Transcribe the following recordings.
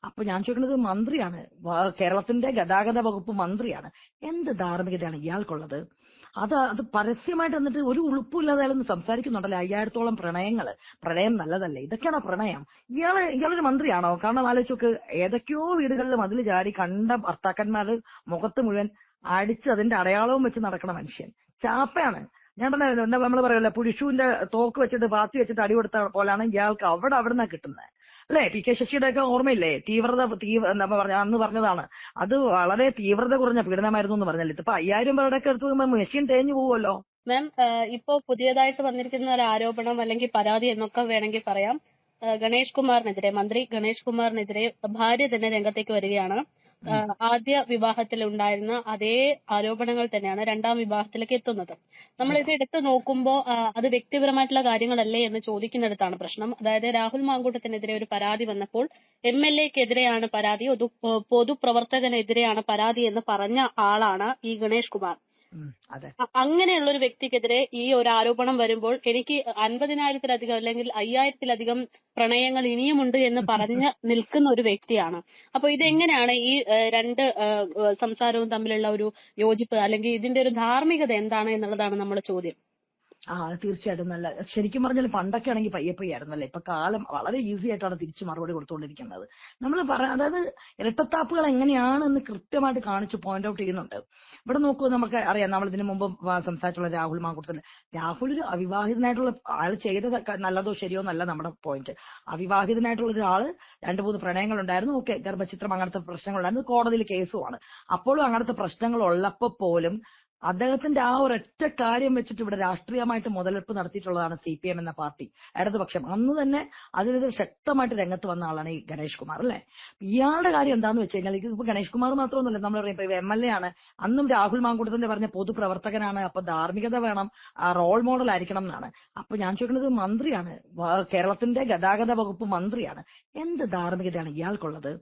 അപ്പൊ ഞാൻ ചോദിക്കുന്നത് മന്ത്രിയാണ്, കേരളത്തിന്റെ ഗതാഗത വകുപ്പ് മന്ത്രിയാണ്. എന്ത് ധാർമ്മികതയാണ് ഇയാൾക്കുള്ളത്? അത് പരസ്യമായിട്ട് എന്നിട്ട് ഒരു ഉളുപ്പില്ലാതെ അയാളൊന്ന് സംസാരിക്കുന്നുണ്ടല്ലോ. 5000-ഓളം പ്രണയങ്ങള്. പ്രണയം നല്ലതല്ലേ? ഇതൊക്കെയാണോ പ്രണയം? ഇയാളൊരു മന്ത്രിയാണോ? കാരണം ആലോചിച്ചോക്ക്, ഏതൊക്കെയോ വീടുകളിൽ മതിൽ ചാടി കണ്ട ഭർത്താക്കന്മാര് മുഖത്ത് മുഴുവൻ അടിച്ച് അതിന്റെ അടയാളവും വെച്ച് നടക്കണ മനുഷ്യൻ ചാപ്പയാണ്. ഞാൻ പറഞ്ഞ എന്താ നമ്മള് പറയല്ലോ, പുരുഷുവിന്റെ തോക്ക് വെച്ചിട്ട് പാത്തി വെച്ചിട്ട് അടി കൊടുത്ത പോലാണ് ഇയാൾക്ക് അവിടുന്നാ കിട്ടുന്നത് അല്ലെ? പി.കെ. ശശിയുടെ ഒക്കെ ഓർമ്മയില്ലേ? എന്താ പറഞ്ഞ അന്ന് പറഞ്ഞതാണ്, അത് വളരെ തീവ്രത കുറഞ്ഞ പീഡനമായിരുന്നു എന്ന് പറഞ്ഞല്ലേ. ഇതിപ്പോ 5000 പേരുടെ ഒക്കെ എടുത്ത് നോക്കുമ്പോൾ മെഷീൻ തേഞ്ഞു പോവുമല്ലോ. മാം, ഇപ്പോ പുതിയതായിട്ട് വന്നിരിക്കുന്ന ഒരു ആരോപണം അല്ലെങ്കിൽ പരാതി എന്നൊക്കെ വേണമെങ്കിൽ പറയാം. ഗണേഷ് കുമാറിനെതിരെ, മന്ത്രി ഗണേഷ് കുമാറിനെതിരെ ഭാര്യ തന്നെ രംഗത്തേക്ക് വരികയാണ്. ആദ്യ വിവാഹത്തിൽ ഉണ്ടായിരുന്ന അതേ ആരോപണങ്ങൾ തന്നെയാണ് രണ്ടാം വിവാഹത്തിലേക്ക് എത്തുന്നത്. നമ്മൾ ഇത് എടുത്തു നോക്കുമ്പോൾ അത് വ്യക്തിപരമായിട്ടുള്ള കാര്യങ്ങളല്ലേ എന്ന് ചോദിക്കുന്നിടത്താണ് പ്രശ്നം. അതായത് രാഹുൽ മാങ്കൂട്ടത്തിനെതിരെ ഒരു പരാതി വന്നപ്പോൾ MLA-ക്കെതിരെയാണ് പരാതി, പൊതുപ്രവർത്തകനെതിരെയാണ് പരാതി എന്ന് പറഞ്ഞ ആളാണ് ഈ ഗണേഷ് കുമാർ. അങ്ങനെയുള്ള ഒരു വ്യക്തിക്കെതിരെ ഈ ഒരു ആരോപണം വരുമ്പോൾ എനിക്ക് 50,000-ത്തിലധികം അല്ലെങ്കിൽ 5,000-ത്തിലധികം പ്രണയങ്ങൾ ഇനിയുമുണ്ട് എന്ന് പറഞ്ഞ് നിൽക്കുന്ന ഒരു വ്യക്തിയാണ്. അപ്പൊ ഇതെങ്ങനെയാണ് ഈ രണ്ട് സംസാരവും തമ്മിലുള്ള ഒരു യോജിപ്പ്, അല്ലെങ്കിൽ ഇതിന്റെ ഒരു ധാർമ്മികത എന്താണ് എന്നുള്ളതാണ് നമ്മുടെ ചോദ്യം. തീർച്ചയായിട്ടും നല്ല. ശരിക്കും പറഞ്ഞാൽ പണ്ടൊക്കെ ആണെങ്കിൽ പയ്യപ്പയ്യായിരുന്നല്ലേ. ഇപ്പൊ കാലം വളരെ ഈസി ആയിട്ടാണ് തിരിച്ചു മറുപടി കൊടുത്തുകൊണ്ടിരിക്കുന്നത്. നമ്മൾ അതായത് ഇരട്ടത്താപ്പുകൾ എങ്ങനെയാണെന്ന് കൃത്യമായിട്ട് കാണിച്ച് പോയിന്റ് ഔട്ട് ചെയ്യുന്നുണ്ട്. ഇവിടെ നോക്കൂ, നമുക്ക് അറിയാം, നമ്മൾ ഇതിനു മുമ്പ് സംസാരിച്ചുള്ള രാഹുൽ മാങ്കൂട്ടത്തിൽ. രാഹുൽ ഒരു അവിവാഹിതനായിട്ടുള്ള ആൾ ചെയ്തത് നല്ലതോ ശരിയോ എന്നല്ല നമ്മുടെ പോയിന്റ്. അവിവാഹിതനായിട്ടുള്ള ഒരാള് 2-3 പ്രണയങ്ങൾ ഉണ്ടായിരുന്നു. ഓക്കെ, ഗർഭചിത്രം, അങ്ങനത്തെ പ്രശ്നങ്ങളുണ്ടായിരുന്നു. കോടതിയിൽ കേസുമാണ്. അപ്പോഴും അങ്ങനത്തെ പ്രശ്നങ്ങൾ ഉള്ളപ്പോ പോലും അദ്ദേഹത്തിന്റെ ആ ഒരൊറ്റ കാര്യം വെച്ചിട്ട് ഇവിടെ രാഷ്ട്രീയമായിട്ട് മുതലെടുപ്പ് നടത്തിയിട്ടുള്ളതാണ് CPM എന്ന പാർട്ടി, ഇടതുപക്ഷം. അന്ന് തന്നെ അതിനെതിരെ ശക്തമായിട്ട് രംഗത്ത് വന്ന ആളാണ് ഈ ഗണേഷ് കുമാർ അല്ലെ. ഇയാളുടെ കാര്യം എന്താന്ന് വെച്ച് കഴിഞ്ഞാൽ, ഇതിപ്പോ ഗണേഷ് കുമാർ മാത്രമൊന്നുമല്ല, നമ്മൾ പറയുമ്പോ MLA ആണ്. അന്നും രാഹുൽ മാങ്കൂട്ടത്തിന്റെ പറഞ്ഞ പൊതുപ്രവർത്തകനാണ്. അപ്പൊ ധാർമ്മികത വേണം, റോൾ മോഡൽ ആയിരിക്കണം എന്നാണ്. അപ്പൊ ഞാൻ ചോദിക്കുന്നത് മന്ത്രിയാണ്, കേരളത്തിന്റെ ഗതാഗത വകുപ്പ് മന്ത്രിയാണ്. എന്ത് ധാർമ്മികതയാണ് ഇയാൾക്കുള്ളത്?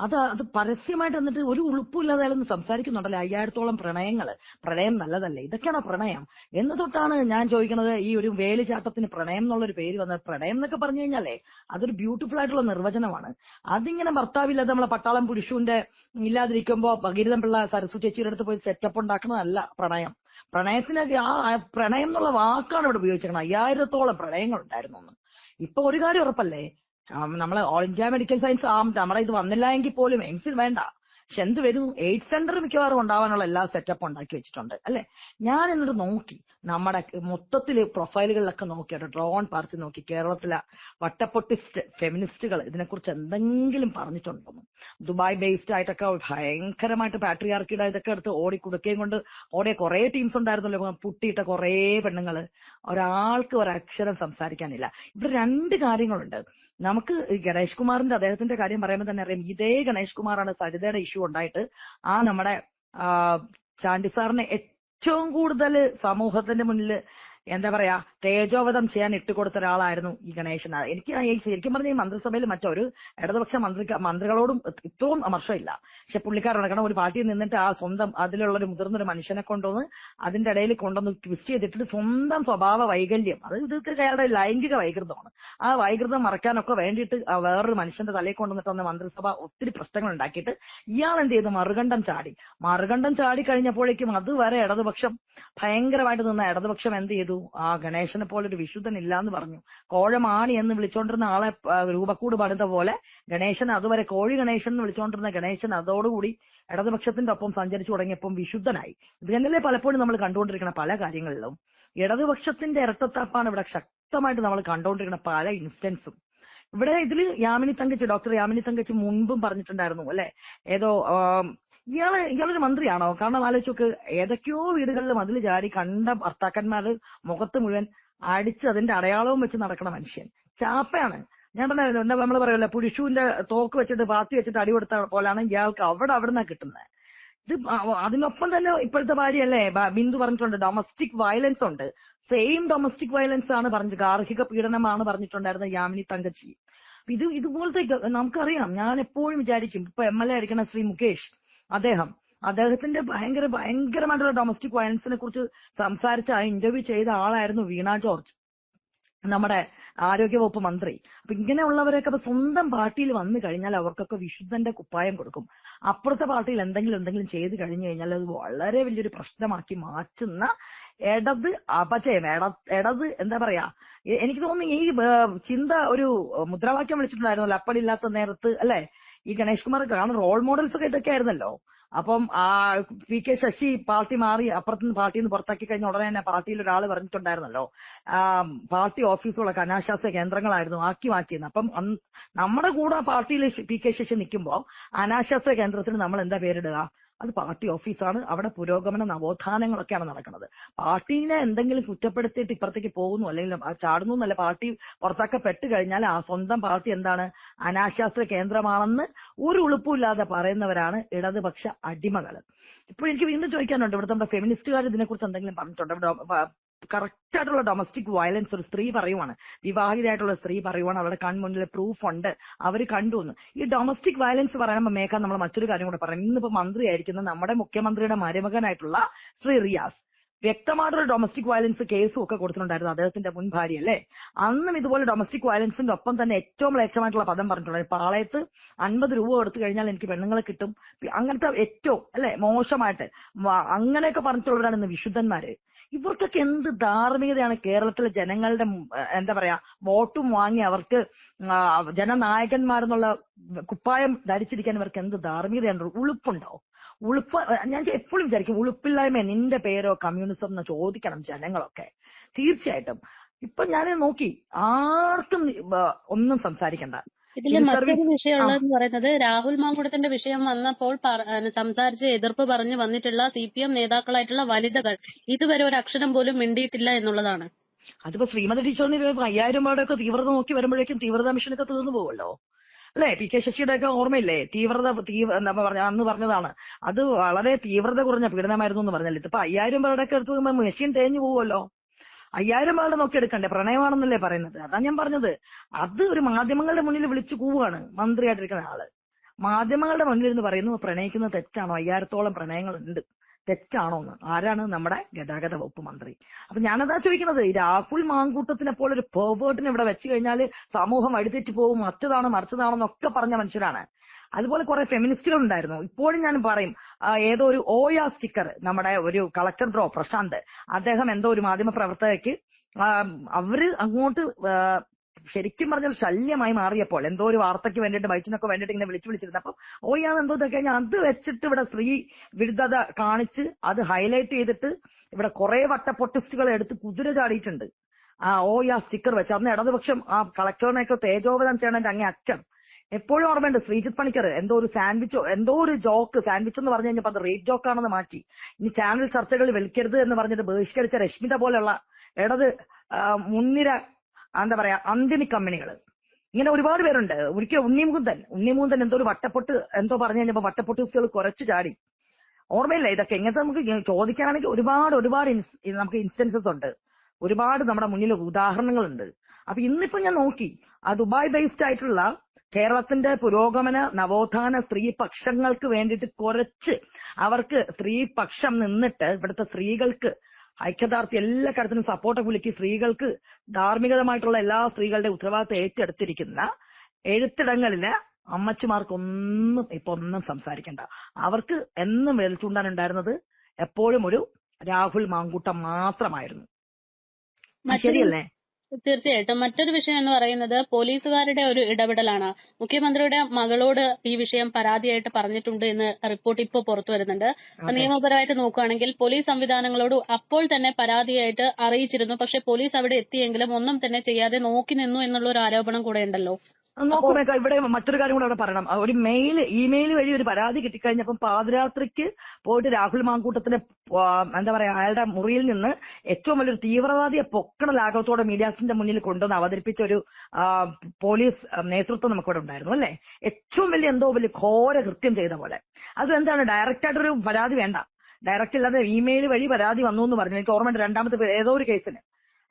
അത് പരസ്യമായിട്ട് എന്നിട്ട് ഒരു ഉളുപ്പില്ലാതെ അയാളൊന്ന് സംസാരിക്കുന്നുണ്ടല്ലോ. 5000-ഓളം പ്രണയങ്ങള്. പ്രണയം നല്ലതല്ലേ? ഇതൊക്കെയാണോ പ്രണയം? എന്ന് തൊട്ടാണ് ഞാൻ ചോദിക്കുന്നത്, ഈ ഒരു വേലിചാട്ടത്തിന് പ്രണയം എന്നുള്ളൊരു പേര് വന്നത്. പ്രണയം എന്നൊക്കെ പറഞ്ഞു കഴിഞ്ഞാലേ അതൊരു ബ്യൂട്ടിഫുൾ ആയിട്ടുള്ള നിർവചനമാണ്. അതിങ്ങനെ ഭർത്താവില്ലാതെ നമ്മളെ പട്ടാളം പുരുഷന്റെ ഇല്ലാതിരിക്കുമ്പോ ഭഗീരഥൻ പിള്ള സരസ്വതി ചേച്ചിയുടെ അടുത്ത് പോയി സെറ്റപ്പ് ഉണ്ടാക്കുന്നതല്ല പ്രണയം. പ്രണയത്തിന് പ്രണയം എന്നുള്ള വാക്കാണ് ഇവിടെ ഉപയോഗിച്ചിരിക്കുന്നത്. 5000-ഓളം പ്രണയങ്ങൾ ഉണ്ടായിരുന്നു. ഇപ്പൊ ഒരു കാര്യം ഉറപ്പല്ലേ, നമ്മളെ ഓൾ ഇന്ത്യ മെഡിക്കൽ സയൻസ് നമ്മുടെ ഇത് വന്നില്ല എങ്കിൽ പോലും എംസിൽ വേണ്ട, പക്ഷെ എന്ത് വരും, എയ്ഡ് സെന്റർ മിക്കവാറും ഉണ്ടാവാനുള്ള എല്ലാ സെറ്റപ്പും ഉണ്ടാക്കി വെച്ചിട്ടുണ്ട് അല്ലെ. ഞാൻ എന്നിട്ട് നോക്കി, നമ്മുടെ മൊത്തത്തില് പ്രൊഫൈലുകളിലൊക്കെ നോക്കിയിട്ട് ഡ്രോൺ പാർട്ടി നോക്കി, കേരളത്തിലെ വട്ടപ്പൊട്ടിസ്റ്റ് ഫെമിനിസ്റ്റുകൾ ഇതിനെക്കുറിച്ച് എന്തെങ്കിലും പറഞ്ഞിട്ടുണ്ടോ? ദുബായ് ബേസ്ഡ് ആയിട്ടൊക്കെ ഭയങ്കരമായിട്ട് പാട്രിയാർക്കിയുടെ ഇതൊക്കെ എടുത്ത് ഓടിക്കുടുക്കുകയും കൊണ്ട് ഓടിയ കുറെ ടീംസ് ഉണ്ടായിരുന്നല്ലോ, പുട്ടിയിട്ട കുറെ പെണ്ണുങ്ങള്. ഒരാൾക്ക് ഒരക്ഷരം സംസാരിക്കാനില്ല. ഇവിടെ 2 കാര്യങ്ങളുണ്ട്. നമുക്ക് ഗണേഷ് കുമാറിന്റെ അദ്ദേഹത്തിന്റെ കാര്യം പറയുമ്പോൾ തന്നെ അറിയാം, ഇതേ ഗണേഷ് കുമാറാണ് സരിതയുടെ ഇഷ്യൂ ഉണ്ടായിട്ട് നമ്മുടെ ചാണ്ടി സാറിനെ ഏറ്റവും കൂടുതൽ സമൂഹത്തിന്റെ മുന്നിൽ എന്താ പറയാ തേജോവധം ചെയ്യാൻ ഇട്ടുകൊടുത്ത ഒരാളായിരുന്നു ഈ ഗണേശൻ. എനിക്ക് ശരിക്കും പറഞ്ഞ ഈ മന്ത്രിസഭയിൽ മറ്റൊരു ഇടതുപക്ഷ മന്ത്രികളോടും ഇത്രയും അമർഷമില്ല. പക്ഷെ പുള്ളിക്കാരാണ്, കാരണം ഒരു പാർട്ടിയിൽ നിന്നിട്ട് ആ സ്വന്തം അതിലുള്ള ഒരു മുതിർന്നൊരു മനുഷ്യനെ കൊണ്ടുവന്ന് അതിന്റെ ഇടയിൽ കൊണ്ടുവന്ന് ട്വിസ്റ്റ് ചെയ്തിട്ട് സ്വന്തം സ്വഭാവ വൈകല്യം, അത് ഇതൊക്കെ അയാളുടെ ലൈംഗിക വൈകൃതമാണ്. ആ വൈകൃതം മറക്കാനൊക്കെ വേണ്ടിയിട്ട് വേറൊരു മനുഷ്യന്റെ തലയിൽ കൊണ്ടുവന്നിട്ട് വന്ന മന്ത്രിസഭ ഒത്തിരി പ്രശ്നങ്ങൾ ഉണ്ടാക്കിയിട്ട് ഇയാൾ എന്ത് ചെയ്തു, മറുകണ്ഠം ചാടി കഴിഞ്ഞപ്പോഴേക്കും അതുവരെ ഇടതുപക്ഷം ഭയങ്കരമായിട്ട് നിന്ന ഇടതുപക്ഷം എന്ത് ചെയ്തു, ആ ഗണേശനെ പോലെ ഒരു വിശുദ്ധൻ ഇല്ലാന്ന് പറഞ്ഞു. കോഴമാണി എന്ന് വിളിച്ചോണ്ടിരുന്ന ആളെ രൂപക്കൂട് പണിത പോലെ ഗണേശൻ, അതുവരെ കോഴി ഗണേശൻ എന്ന് വിളിച്ചോണ്ടിരുന്ന ഗണേശൻ അതോടുകൂടി ഇടതുപക്ഷത്തിന്റെ ഒപ്പം സഞ്ചരിച്ചു തുടങ്ങിയപ്പം വിശുദ്ധനായി. ഇത് തന്നെയല്ലേ പലപ്പോഴും നമ്മൾ കണ്ടുകൊണ്ടിരിക്കുന്ന പല കാര്യങ്ങളിലും. ഇടതുപക്ഷത്തിന്റെ ഇരട്ടത്താപ്പാണ് ഇവിടെ ശക്തമായിട്ട് നമ്മൾ കണ്ടുകൊണ്ടിരിക്കുന്ന പല ഇൻസ്റ്റൻസും. ഇവിടെ ഇതില് ഡോക്ടർ യാമിനി തങ്കച്ചി മുൻപും പറഞ്ഞിട്ടുണ്ടായിരുന്നു അല്ലെ, ഏതോ ഇയാളൊരു മന്ത്രിയാണോ? കാരണം ആലോചിച്ചോക്ക്, ഏതൊക്കെയോ വീടുകളിൽ മതിൽ ചാടി കണ്ട ഭർത്താക്കന്മാര് മുഖത്ത് മുഴുവൻ അടിച്ച് അതിന്റെ അടയാളവും വെച്ച് നടക്കണ മനുഷ്യൻ ചാപ്പയാണ്. ഞാൻ പറഞ്ഞ എന്താ നമ്മൾ പറയുമല്ലോ, പുരുഷുവിന്റെ തോക്ക് വെച്ചിട്ട് പാത്തി വെച്ചിട്ട് അടി കൊടുത്ത പോലാണ് ഇയാൾക്ക് അവിടുന്നാ കിട്ടുന്നത്. ഇത് അതിനൊപ്പം തന്നെ ഇപ്പോഴത്തെ ഭാര്യയല്ലേ ബിന്ദു പറഞ്ഞിട്ടുണ്ട്, ഡൊമസ്റ്റിക് വയലൻസ് ഉണ്ട്. സെയിം ഡൊമസ്റ്റിക് വയലൻസ് ആണ് പറഞ്ഞത്, ഗാർഹിക പീഡനമാണ് പറഞ്ഞിട്ടുണ്ടായിരുന്നത് യാമിനി തങ്കച്ചി. ഇതുപോലത്തെ നമുക്കറിയാം. ഞാൻ എപ്പോഴും വിചാരിക്കും, ഇപ്പൊ MLA ആയിരിക്കുന്ന ശ്രീ മുകേഷ്, അദ്ദേഹത്തിന്റെ ഭയങ്കരമായിട്ടുള്ള ഡൊമസ്റ്റിക് വയലൻസിനെ കുറിച്ച് സംസാരിച്ച ഇന്റർവ്യൂ ചെയ്ത ആളായിരുന്നു വീണ ജോർജ്. നമ്മുടെ ആരോഗ്യവകുപ്പ് മന്ത്രി. അപ്പൊ ഇങ്ങനെയുള്ളവരൊക്കെ ഇപ്പൊ സ്വന്തം പാർട്ടിയിൽ വന്നു കഴിഞ്ഞാൽ അവർക്കൊക്കെ വിശുദ്ധന്റെ കുപ്പായം കൊടുക്കും. അപ്പുറത്തെ പാർട്ടിയിൽ എന്തെങ്കിലും ചെയ്ത് കഴിഞ്ഞു കഴിഞ്ഞാൽ അത് വളരെ വലിയൊരു പ്രശ്നമാക്കി മാറ്റുന്ന ഇടത് അപചയം. ഇടത് എന്താ പറയാ, എനിക്ക് തോന്നുന്നു ഈ ചിന്ത ഒരു മുദ്രാവാക്യം വിളിച്ചിട്ടുണ്ടായിരുന്നല്ലോ അപ്പടില്ലാത്ത നേരത്ത്, അല്ലെ? ഈ ഗണേഷ് കുമാർ, കാരണം റോൾ മോഡൽസ് ഒക്കെ ഇതൊക്കെ ആയിരുന്നല്ലോ. അപ്പം പി കെ ശശി പാർട്ടി മാറി അപ്പുറത്തുനിന്ന് പാർട്ടിയിൽ നിന്ന് പുറത്താക്കി കഴിഞ്ഞ ഉടനെ തന്നെ പാർട്ടിയിൽ ഒരാൾ പറഞ്ഞിട്ടുണ്ടായിരുന്നല്ലോ, പാർട്ടി ഓഫീസുകളൊക്കെ അനാശാസ്യ കേന്ദ്രങ്ങളായിരുന്നു ആക്കി മാറ്റിയെന്ന്. അപ്പം നമ്മുടെ കൂടെ പാർട്ടിയിൽ പി കെ ശശി നിൽക്കുമ്പോൾ അനാശാസ്യ കേന്ദ്രത്തിന് നമ്മൾ എന്താ പേരിടുക? അത് പാർട്ടി ഓഫീസാണ്. അവിടെ പുരോഗമന നവോത്ഥാനങ്ങളൊക്കെയാണ് നടക്കുന്നത്. പാർട്ടീനെ എന്തെങ്കിലും കുറ്റപ്പെടുത്തിയിട്ട് ഇപ്പുറത്തേക്ക് പോകുന്നു അല്ലെങ്കിൽ ചാടുന്നു എന്നല്ല, പാർട്ടി പുറത്താക്കപ്പെട്ട് കഴിഞ്ഞാൽ ആ സ്വന്തം പാർട്ടി എന്താണ്, അനാശാസ്ത്ര കേന്ദ്രമാണെന്ന് ഒരു ഉളുപ്പുമില്ലാതെ പറയുന്നവരാണ് ഇടതുപക്ഷ അടിമകൾ. ഇപ്പോൾ എനിക്ക് വീണ്ടും ചോദിക്കാനുണ്ട്, ഇവിടുത്തെ നമ്മുടെ ഫെമിനിസ്റ്റുകാർ ഇതിനെക്കുറിച്ച് എന്തെങ്കിലും പറഞ്ഞിട്ടുണ്ടോ? കറക്റ്റ് ആയിട്ടുള്ള ഡൊമസ്റ്റിക് വയലൻസ് ഒരു സ്ത്രീ പറയുവാണ്, വിവാഹിതയായിട്ടുള്ള സ്ത്രീ പറയുവാണ്, അവരുടെ കൺമുന്നിൽ പ്രൂഫ് ഉണ്ട്, അവര് കണ്ടു എന്ന്. ഈ ഡൊമസ്റ്റിക് വയലൻസ് പറയുമ്പോൾ മേക്കാൻ നമ്മൾ മറ്റൊരു കാര്യം കൂടെ പറയാം. ഇന്നിപ്പോ മന്ത്രിയായിരിക്കുന്ന നമ്മുടെ മുഖ്യമന്ത്രിയുടെ മരുമകനായിട്ടുള്ള ശ്രീ റിയാസ് വ്യക്തമായിട്ടൊരു ഡൊമസ്റ്റിക് വയലൻസ് കേസും ഒക്കെ കൊടുത്തിട്ടുണ്ടായിരുന്നു, അദ്ദേഹത്തിന്റെ മുൻ ഭാര്യ, അല്ലേ? അന്നും ഇതുപോലെ ഡൊമസ്റ്റിക് വയലൻസിന്റെ ഒപ്പം തന്നെ ഏറ്റവും മ്ലേച്ഛമായിട്ടുള്ള പദം പറഞ്ഞിട്ടുണ്ടായിരുന്നു, പാളയത്ത് 50 രൂപ കൊടുത്തു കഴിഞ്ഞാൽ എനിക്ക് പെണ്ണുങ്ങളെ കിട്ടും, അങ്ങനത്തെ ഏറ്റവും അല്ലെ മോശമായിട്ട് അങ്ങനെയൊക്കെ പറഞ്ഞിട്ടുള്ളവരാണ് ഇന്ന് വിശുദ്ധന്മാര്. ഇവർക്കൊക്കെ എന്ത് ധാർമ്മികതയാണ് കേരളത്തിലെ ജനങ്ങളുടെ എന്താ പറയാ വോട്ടും വാങ്ങി അവർക്ക് ജനനായകന്മാരെന്നുള്ള കുപ്പായം ധരിച്ചിരിക്കാൻ ഇവർക്ക് എന്ത് ധാർമ്മികതയാണ്? ഉളുപ്പുണ്ടോ? ഞാൻ എപ്പോഴും വിചാരിക്കും, ഉളുപ്പില്ലായ്മ നിന്റെ പേരോ കമ്മ്യൂണിസം എന്ന് ചോദിക്കണം ജനങ്ങളൊക്കെ. തീർച്ചയായിട്ടും ഇപ്പൊ ഞാൻ നോക്കി ആർക്കും ഒന്നും സംസാരിക്കണ്ട. ഇതില് മറ്റൊരു വിഷയമുള്ളതെന്ന് പറയുന്നത്, രാഹുൽ മാങ്കൂട്ടത്തിന്റെ വിഷയം വന്നപ്പോൾ സംസാരിച്ച് എതിർപ്പ് പറഞ്ഞു വന്നിട്ടുള്ള CPM നേതാക്കളായിട്ടുള്ള വനിതകൾ ഇതുവരെ ഒരു അക്ഷരം പോലും മിണ്ടിയിട്ടില്ല എന്നുള്ളതാണ്. അതിപ്പോ ശ്രീമതി ടീച്ചറിന് 5000 രൂപയുടെയൊക്കെ തീവ്രത നോക്കി വരുമ്പോഴേക്കും തീവ്രതാ മിഷനൊക്കെ തീർന്നു പോകുമല്ലോ, അല്ലെ? പി കെ ശശിയുടെ ഒക്കെ ഓർമ്മയില്ലേ, എന്താ പറഞ്ഞ അന്ന് പറഞ്ഞതാണ് അത് വളരെ തീവ്രത കുറഞ്ഞ പീഡനമായിരുന്നു എന്ന് പറഞ്ഞല്ലേ. ഇതിപ്പോ 5000 രൂപയുടെ ഒക്കെ എടുത്തു പോകുമ്പോൾ മെഷീൻ തേഞ്ഞു പോവുമല്ലോ. 5000 രൂപയുടെ നോക്കി എടുക്കണ്ടേ? പ്രണയമാണെന്നല്ലേ പറയുന്നത്. അതാ ഞാൻ പറഞ്ഞത്, അത് ഒരു മാധ്യമങ്ങളുടെ മുന്നിൽ വിളിച്ചു കൂവാണ് മന്ത്രിയായിട്ടിരിക്കുന്ന ആള്. മാധ്യമങ്ങളുടെ മുന്നിൽ എന്ന് പറയുന്നു പ്രണയിക്കുന്നത് തെറ്റാണോ? 5000-ഓളം പ്രണയങ്ങളുണ്ട്, തെറ്റാണോ എന്ന്. ആരാണ്? നമ്മുടെ ഗതാഗത വകുപ്പ് മന്ത്രി. അപ്പൊ ഞാനതാ ചോദിക്കുന്നത്, ഈ രാഹുൽ മാങ്കൂട്ടത്തിനെ പോലെ ഒരു പെർവേർട്ടിനെ ഇവിടെ വെച്ച് കഴിഞ്ഞാൽ സമൂഹം വഴിതെറ്റി പോകും, മറിച്ചതാണെന്നൊക്കെ പറഞ്ഞ മനുഷ്യരാണ്. അതുപോലെ കുറെ ഫെമിനിസ്റ്റുകൾ ഉണ്ടായിരുന്നു. ഇപ്പോഴും ഞാൻ പറയും, ഏതോ ഒരു ഓയ സ്റ്റിക്കർ നമ്മുടെ ഒരു കളക്ടർ ബ്രോ പ്രശാന്ത്, അദ്ദേഹം എന്തോ ഒരു മാധ്യമ പ്രവർത്തകയ്ക്ക് അവര് അങ്ങോട്ട് ശരിക്കും പറഞ്ഞാൽ ശല്യമായി മാറിയപ്പോൾ എന്തോ ഒരു വാർത്തയ്ക്ക് വേണ്ടിയിട്ട് ബൈറ്റിനൊക്കെ വേണ്ടിയിട്ട് ഇങ്ങനെ വിളിച്ചിരുന്നത്. അപ്പൊ ഓയാന്ന് എന്തോ കഴിഞ്ഞാൽ അത് വെച്ചിട്ട് ഇവിടെ സ്ത്രീ വിരുദ്ധത കാണിച്ച് അത് ഹൈലൈറ്റ് ചെയ്തിട്ട് ഇവിടെ കുറെ വട്ടപ്പൊട്ടിസ്റ്റുകളെ എടുത്ത് കുതിര ചാടിയിട്ടുണ്ട് ആ ഓയ സ്റ്റിക്കർ വെച്ച്. അന്ന് ഇടതുപക്ഷം ആ കളക്ടറിനെയൊക്കെ തേജോവധം ചെയ്യണതിന്റെ അങ്ങേ അച്ഛൻ എപ്പോഴും ഓർമ്മയുണ്ട്. ശ്രീജിത്ത് പണിക്കർ എന്തോ ഒരു സാൻഡ്വിച്ചോ എന്തോ ഒരു ജോക്ക്, സാൻഡ്വിച്ച് എന്ന് പറഞ്ഞു കഴിഞ്ഞപ്പോൾ അത് റേറ്റ് ജോക്കാണെന്ന് മാറ്റി, ഇനി ചാനൽ ചർച്ചകൾ വിളിക്കരുത് എന്ന് പറഞ്ഞിട്ട് ബഹിഷ്കരിച്ച രശ്മിത പോലെയുള്ള ഇടത് മുൻനിര എന്താ പറയാ അന്തിമി കമ്പനികൾ, ഇങ്ങനെ ഒരുപാട് പേരുണ്ട്. ഒരിക്കൽ ഉണ്ണിമുകുന്ദൻ എന്തോ ഒരു വട്ടപ്പൊട്ട് എന്തോ പറഞ്ഞു കഴിഞ്ഞപ്പോ വട്ടപ്പൊട്ടിസ്റ്റുകൾ കുറച്ചു ചാടി. ഓർമ്മയില്ല ഇതൊക്കെ? ഇങ്ങനത്തെ നമുക്ക് ചോദിക്കാനാണെങ്കിൽ ഒരുപാട് നമുക്ക് ഇൻസ്റ്റൻസസ് ഉണ്ട്, ഒരുപാട് നമ്മുടെ മുന്നിൽ ഉദാഹരണങ്ങളുണ്ട്. അപ്പൊ ഇന്നിപ്പോ ഞാൻ നോക്കി, ആ ദുബായ് ബേസ്ഡ് ആയിട്ടുള്ള കേരളത്തിന്റെ പുരോഗമന നവോത്ഥാന സ്ത്രീപക്ഷങ്ങൾക്ക് വേണ്ടിയിട്ട് കുറച്ച് അവർക്ക് സ്ത്രീപക്ഷം നിന്നിട്ട് ഇവിടുത്തെ സ്ത്രീകൾക്ക് ഐക്യദാർഢ്യം എല്ലാ കാര്യത്തിനും സപ്പോർട്ടൊക്കെ വിളിക്കി സ്ത്രീകൾക്ക് ധാർമ്മികമായിട്ടുള്ള എല്ലാ സ്ത്രീകളുടെ ഉത്തരവാദിത്വം ഏറ്റെടുത്തിരിക്കുന്ന എഴുത്തിടങ്ങളിലെ അമ്മച്ചിമാർക്കൊന്നും ഇപ്പൊ ഒന്നും സംസാരിക്കണ്ട. അവർക്ക് എന്നും വിരൽ ചൂണ്ടാനുണ്ടായിരുന്നത് എപ്പോഴും ഒരു രാഹുൽ മാങ്കൂട്ടം മാത്രമായിരുന്നു. ശരിയല്ലേ? തീർച്ചയായിട്ടും. മറ്റൊരു വിഷയം എന്ന് പറയുന്നത് പോലീസുകാരുടെ ഒരു ഇടപെടലാണ്. മുഖ്യമന്ത്രിയുടെ മകളോട് ഈ വിഷയം പരാതിയായിട്ട് പറഞ്ഞിട്ടുണ്ട് എന്ന് റിപ്പോർട്ട് ഇപ്പോൾ പുറത്തു വരുന്നുണ്ട്. നിയമപരമായിട്ട് നോക്കുകയാണെങ്കിൽ പോലീസ് സംവിധാനങ്ങളോട് അപ്പോൾ തന്നെ പരാതിയായിട്ട് അറിയിച്ചിരുന്നു. പക്ഷെ പോലീസ് അവിടെ എത്തിയെങ്കിലും ഒന്നും തന്നെ ചെയ്യാതെ നോക്കി നിന്നു എന്നുള്ള ഒരു ആരോപണം കൂടെ ഉണ്ടല്ലോ. നോക്കുമേക്ക, ഇവിടെ മറ്റൊരു കാര്യം കൂടെ അവിടെ പറയണം. ഒരു ഇമെയിൽ വഴി ഒരു പരാതി കിട്ടിക്കഴിഞ്ഞപ്പം പാതിരാത്രിക്ക് പോയിട്ട് രാഹുൽ മാങ്കൂട്ടത്തിന് എന്താ പറയാ അയാളുടെ മുറിയിൽ നിന്ന് ഏറ്റവും വലിയൊരു തീവ്രവാദിയെ പൊക്കണ ലാഘവത്തോടെ മീഡിയാസിന്റെ മുന്നിൽ കൊണ്ടുവന്ന് അവതരിപ്പിച്ച ഒരു പോലീസ് നേതൃത്വം നമുക്കിവിടെ ഉണ്ടായിരുന്നു, അല്ലെ? ഏറ്റവും വലിയ വലിയ ഘോര കൃത്യം ചെയ്ത പോലെ. അത് എന്താണ്, ഡയറക്റ്റ് ആയിട്ടൊരു പരാതി വേണ്ട, ഡയറക്റ്റ് ഇല്ലാതെ ഇമെയിൽ വഴി പരാതി വന്നു എന്ന് പറഞ്ഞു. എനിക്ക് ഓർമ്മയുണ്ട്, രണ്ടാമത്തെ ഏതോ ഒരു കേസിന്,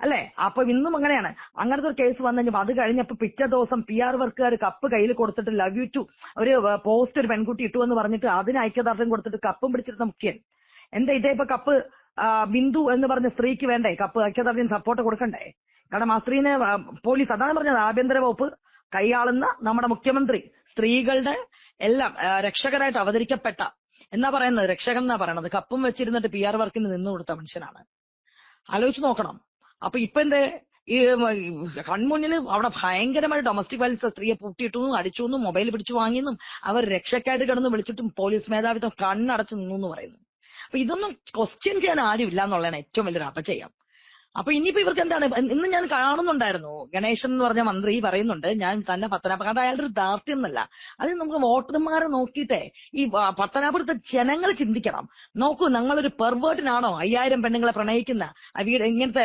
അല്ലെ? അപ്പൊ ഇന്നും അങ്ങനെയാണ്. അങ്ങനത്തെ ഒരു കേസ് വന്നു കഴിഞ്ഞപ്പോ അത് കഴിഞ്ഞപ്പോ പിറ്റേ ദിവസം PR വർക്കുകാർ കപ്പ് കയ്യിൽ കൊടുത്തിട്ട് ലവ് യു ടു ഒരു പോസ്റ്റ് ഒരു പെൺകുട്ടി ഇട്ടു എന്ന് പറഞ്ഞിട്ട് അതിന് ഐക്യദാർഢ്യം കൊടുത്തിട്ട് കപ്പും പിടിച്ചിരുന്ന മുഖ്യൻ. എന്താ ഇതേ ഇപ്പൊ കപ്പ് ബിന്ദു എന്ന് പറഞ്ഞ സ്ത്രീക്ക് വേണ്ടേ കപ്പ് ഐക്യദാർഢ്യം സപ്പോർട്ട് കൊടുക്കണ്ടേ? കാരണം ആ സ്ത്രീനെ പോലീസ്, അതാണ് പറഞ്ഞത്, ആഭ്യന്തര വകുപ്പ് കൈയാളുന്ന നമ്മുടെ മുഖ്യമന്ത്രി സ്ത്രീകളുടെ എല്ലാം രക്ഷകരായിട്ട് അവതരിക്കപ്പെട്ട, എന്നാ പറയുന്നത്, രക്ഷകൻ എന്നാ പറയണത്, കപ്പും വെച്ചിരുന്നിട്ട് PR വർക്കിന് നിന്നു കൊടുത്ത മനുഷ്യനാണ്. ആലോചിച്ച് നോക്കണം. അപ്പൊ ഇപ്പൊ എന്തേ ഈ കൺമുന്നിൽ അവിടെ ഭയങ്കരമായ ഡൊമസ്റ്റിക് വയലൻസ്, സ്ത്രീയെ പൂട്ടിയിട്ടു, അടിച്ചു, മൊബൈൽ പിടിച്ചു വാങ്ങിയെന്നും അവർ രക്ഷക്കായിട്ട് കിടന്ന് വിളിച്ചിട്ടും പോലീസ് മേധാവിത്വം കണ്ണടച്ച് നിന്നു എന്ന് പറയുന്നു. അപ്പൊ ഇതൊന്നും ക്വസ്റ്റ്യൻ ചെയ്യാൻ ആരും ഇല്ല എന്നുള്ളതാണ് ഏറ്റവും വലിയൊരു അപജയം. അപ്പൊ ഇനിയിപ്പോ ഇവർക്ക് എന്താണ്, ഇന്ന് ഞാൻ കാണുന്നുണ്ടായിരുന്നു, ഗണേശൻ എന്ന് പറഞ്ഞ മന്ത്രി പറയുന്നുണ്ട് ഞാൻ തന്നെ പത്തനാപുരം, അത് അയാളുടെ ഒരു ദാർഢ്യം എന്നല്ല, അത് നമുക്ക് വോട്ടർമാരെ നോക്കിയിട്ടേ ഈ പത്തനാപുരത്തെ ജനങ്ങൾ ചിന്തിക്കണം. നോക്കൂ, ഞങ്ങളൊരു പെർവേർട്ടിനാണോ 5000 പെണ്ണുങ്ങളെ പ്രണയിക്കുന്ന വീട് ഇങ്ങനത്തെ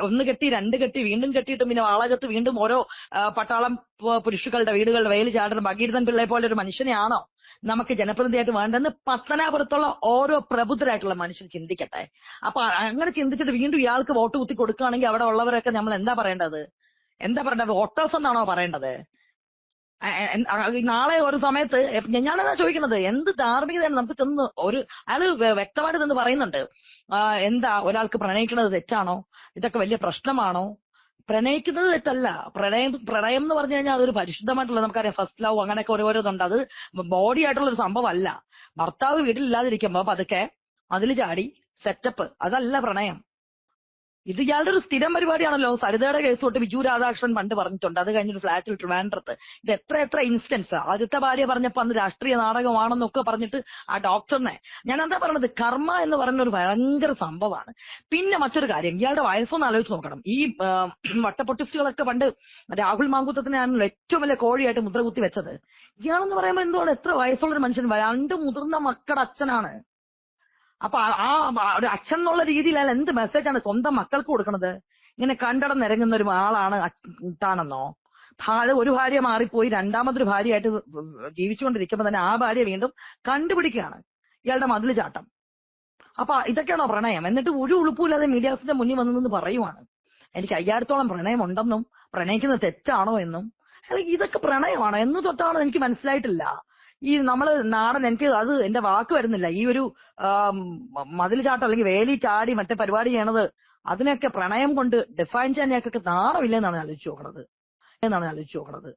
ഒന്ന് കെട്ടി, രണ്ട് കെട്ടി, വീണ്ടും കെട്ടിയിട്ട് പിന്നെ വാളകത്ത് വീണ്ടും ഓരോ പട്ടാളം പുരുഷുക്കളുടെ വീടുകളുടെ വെയിൽ ചാടുന്ന ഭഗീരഥൻ പിള്ളയെ പോലെ ഒരു മനുഷ്യനെയാണോ നമുക്ക് ജനപ്രതിനിധിയായിട്ട് വേണ്ടെന്ന് പത്തനാപുരത്തുള്ള ഓരോ പ്രബുദ്ധരായിട്ടുള്ള മനുഷ്യർ ചിന്തിക്കട്ടെ. അപ്പൊ അങ്ങനെ ചിന്തിച്ചിട്ട് വീണ്ടും ഇയാൾക്ക് വോട്ട് കുത്തി കൊടുക്കുകയാണെങ്കിൽ അവിടെ ഉള്ളവരൊക്കെ നമ്മൾ എന്താ പറയേണ്ടത്? വോട്ടേഴ്സ് എന്നാണോ പറയേണ്ടത്? നാളെ ഒരു സമയത്ത് ഞാനെന്നാ ചോദിക്കുന്നത്, എന്ത് ധാർമ്മികതയാണ് നമുക്ക് ചെന്ന് അയാള് വ്യക്തമായിട്ട് നിന്ന് പറയുന്നുണ്ട്, എന്താ ഒരാൾക്ക് പ്രണയിക്കുന്നത് തെറ്റാണോ, ഇതൊക്കെ വലിയ പ്രശ്നമാണോ? പ്രണയിക്കുന്നത് തെറ്റല്ല. പ്രണയം എന്ന് പറഞ്ഞു കഴിഞ്ഞാൽ അതൊരു പരിശുദ്ധമായിട്ടുള്ള, നമുക്കറിയാം ഫസ്റ്റ് ലവ് അങ്ങനെയൊക്കെ ഓരോരോന്നുണ്ട്. അത് ബോഡി ആയിട്ടുള്ള ഒരു സംഭവം അല്ല. ഭർത്താവ് വീട്ടിലില്ലാതിരിക്കുമ്പോ പതുക്കെ അതിൽ ചാടി സെറ്റപ്പ്, അതല്ല പ്രണയം. ഇത് ഇയാളുടെ ഒരു സ്ഥിരം പരിപാടിയാണല്ലോ. സരിതയുടെ കേസ് തൊട്ട് ബിജു രാധാകൃഷ്ണൻ പണ്ട് പറഞ്ഞിട്ടുണ്ട്. അത് കഴിഞ്ഞൊരു ഫ്ലാറ്റിൽ ട്രിവാൻഡ്രത്ത് ഇത് എത്ര ഇൻസ്റ്റൻസ്. ആദ്യത്തെ ഭാര്യ പറഞ്ഞപ്പോ അന്ന് രാഷ്ട്രീയ നാടകമാണെന്നൊക്കെ പറഞ്ഞിട്ട് ആ ഡോക്ടറിനെ, ഞാൻ എന്താ പറഞ്ഞത്, കർമ്മ എന്ന് പറയുന്ന ഒരു ഭയങ്കര സംഭവമാണ്. പിന്നെ മറ്റൊരു കാര്യം, ഇയാളുടെ വയസ്സൊന്ന് ആലോചിച്ച് നോക്കണം. ഈ വട്ടപ്പൊട്ടിസ്റ്റുകളൊക്കെ പണ്ട് രാഹുൽ മാങ്കൂട്ടത്തിനാണല്ലോ ഏറ്റവും വലിയ കോഴിയായിട്ട് മുദ്ര കുത്തി വെച്ചത്. ഇയാളെന്ന് പറയുമ്പോൾ എന്തുകൊണ്ട് എത്ര വയസ്സുള്ളൊരു മനുഷ്യൻ, 2 മുതിർന്ന മക്കളുടെ അച്ഛനാണ്. അപ്പൊ ആ ഒരു അച്ഛൻ എന്നുള്ള രീതിയിൽ അയാൾ എന്ത് മെസ്സേജാണ് സ്വന്തം മക്കൾക്ക് കൊടുക്കണത്? ഇങ്ങനെ കണ്ടടന്നിറങ്ങുന്ന ഒരു ആളാണ് താണെന്നോ? ഒരു ഭാര്യ മാറിപ്പോയി രണ്ടാമതൊരു ഭാര്യയായിട്ട് ജീവിച്ചുകൊണ്ടിരിക്കുമ്പോ തന്നെ ആ ഭാര്യ വീണ്ടും കണ്ടുപിടിക്കുകയാണ് ഇയാളുടെ മതിൽ ചാട്ടം. അപ്പൊ ഇതൊക്കെയാണോ പ്രണയം? എന്നിട്ട് ഒരു ഉളുപ്പില്ലാതെ മീഡിയാസിന്റെ മുന്നിൽ വന്നെന്ന് പറയുവാണ് എനിക്ക് 5000-ഓളം പ്രണയം ഉണ്ടെന്നും പ്രണയിക്കുന്നത് തെറ്റാണോ എന്നും. അല്ലെങ്കിൽ ഇതൊക്കെ പ്രണയമാണോ എന്ന് തൊട്ടാണോ എനിക്ക് മനസ്സിലായിട്ടില്ല. ഈ നമ്മള് നാടൻ, എനിക്ക് അത് എന്റെ വാക്ക് വരുന്നില്ല, ഈ ഒരു മതിൽ ചാട്ടം അല്ലെങ്കിൽ വേലി ചാടി മറ്റേ പരിപാടി ചെയ്യണത്, അതിനൊക്കെ പ്രണയം കൊണ്ട് ഡിഫൈൻ ചെയ്യാനൊക്കെ നാണമില്ലെന്നാണ് ആലോചിച്ചു നോക്കണത്.